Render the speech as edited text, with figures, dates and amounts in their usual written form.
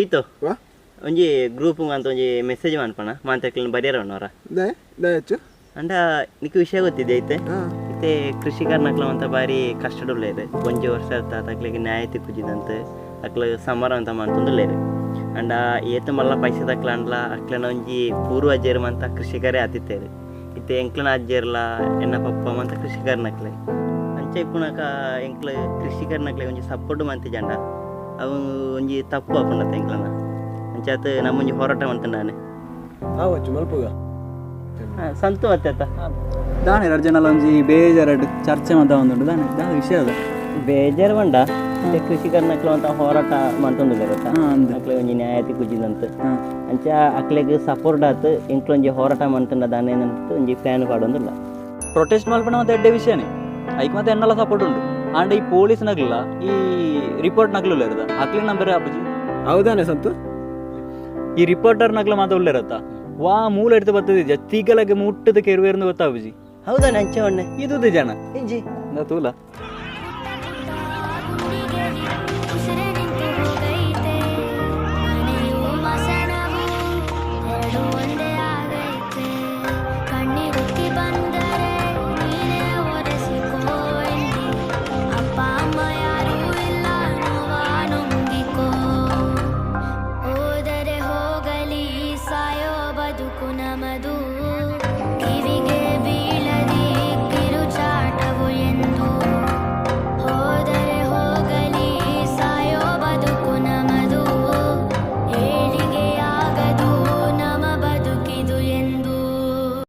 ಪೀತು ಒಂಜಿ ಗ್ರೂಪ್ ಅಂತ ಒಂಜಿ ಮೆಸೇಜ್ ಮಾಡ್ಪಣ ಮಾತಾಡ್ಲಿನ ಬರಿಯಾರ ಅವನವರ ಅಂಡ ನಿಕ್ ವಿಷಯ ಗೊತ್ತಿದೆ ಐತೆ ಇತ್ತೆ ಕೃಷಿಕರ್ನಕ್ಲ ಅಂತ ಬಾರಿ ಕಷ್ಟಡುಲ್ಲೇರು ಒಂಜಿ ವರ್ಷ ತಕ್ಲಿಗೆ ನ್ಯಾಯ ತಿಕ್ಕುಜಿದಂತೆ ಅಕ್ಲ ಸಮಾರ ಅಂತ ಮಾಡ್ತೊಂದುಲ್ಲೇರು ಅಂಡ ಏತು ಮಲ್ಲ ಪೈಸೆ ತಕ್ಲ ಅಂಡ್ಲ ಅಕ್ಲನ ಒಂಜಿ ಪೂರ್ವ ಅಜ್ಜೇರು ಅಂತ ಕೃಷಿಕರೇ ಆತಿತ್ತೇರು ಇತ್ತೆ ಎಂಕ್ಲನ ಅಜ್ಜೇರ್ಲ ಎನ್ನ ಪಪ್ಪ ಅಂತ ಕೃಷಿಕರ್ನಕ್ಲೆ ಅಂಚೆ ಇಪ್ಪುನಕ ಎಂಕ್ಲ ಕೃಷಿಕರ್ನಕ್ಲೆ ಒಂಜಿ ಸಪೋರ್ಟ್ ಮಂತಿ ಜಂಡ ಅವು ಒಂಜಿ ತಪ್ಪು ಅಪ್ಪುಂಡತ್ತೆ ಎಂಕ್ಲನ ಅಂಚಾತ್ ನಮ್ಮೊಂಜಿ ಹೋರಾಟ ಮಾಡ್ತಾನೆ ಮಲ್ಪುಗ ಸಂತು ಅತ್ಯತ ದಾನೆ ರಜನಲ್ಲ ಒಂಜಿ ಬೇಜಾರಡ್ ಚರ್ಚೆ ಮಾತ ಒಂದುಂಡು ದಾನೆ ದಾದ ವಿಷಯ ಅದ ಬೇಜಾರು ಬಂಡ ಕೃಷಿಕರ್ನಕ್ಲ ಅಂತ ಹೋರಾಟ ಮಾಡ್ತೊಂದುಲ್ಲೆ ಗೊತ್ತಾ ಅಕ್ಲೆ ಒಂಜಿ ನ್ಯಾಯತಿ ಕುಜಿದಂತ ಅಂಚ ಅಕ್ಲೆಗ್ ಸಪೋರ್ಟ್ ಆತ್ ಎಂಕ್ಲ ಒಂಜಿ ಹೋರಾಟ ಮಾಡ್ತಂಡ ದಾನೆ ಏನಂತ ಒಂಜಿ ಪ್ಲಾನ್ ಪಾಡೊಂದುಲ್ಲ ಪ್ರೊಟೆಸ್ಟ್ ಮಲ್ಪಣ ಮತ್ತೆ ಎಡ್ಡೆ ವಿಷಯನೇ ಐಕ್ ಮತ್ತೆ ಎನ್ನಲ್ಲ ಸಪೋರ್ಟ್ ಉಂಡು ಅಂಡ್ ಈ ಪೊಲೀಸ್ ನಗ್ಲ ಈ ರಿಪೋರ್ಟ್ ನಗ್ಲು ಇರದ ಅಕ್ಲಿನ ನಂಬರ್ ಅಪ್ಪಜಿ ಹೌದಾನೆ ಸಂತು ಈ ರಿಪೋರ್ಟರ್ ನಗ್ಲ ಮಾತ ಉಳ್ಳೇರತ್ತ ವಾ ಮೂಲ ಎಡ್ತು ಬರ್ತದೆ ತೀಗಲಗೆ ಮುಟ್ಟದ ಕೆರುವೇರ್ನು ಗೊತ್ತಾವುಜಿ ಹೌದಾನೆ ಅಂಚೆ ಒಣ್ಣೆ ಇದು ಜನ ಇಂಜಿ ತೂಲ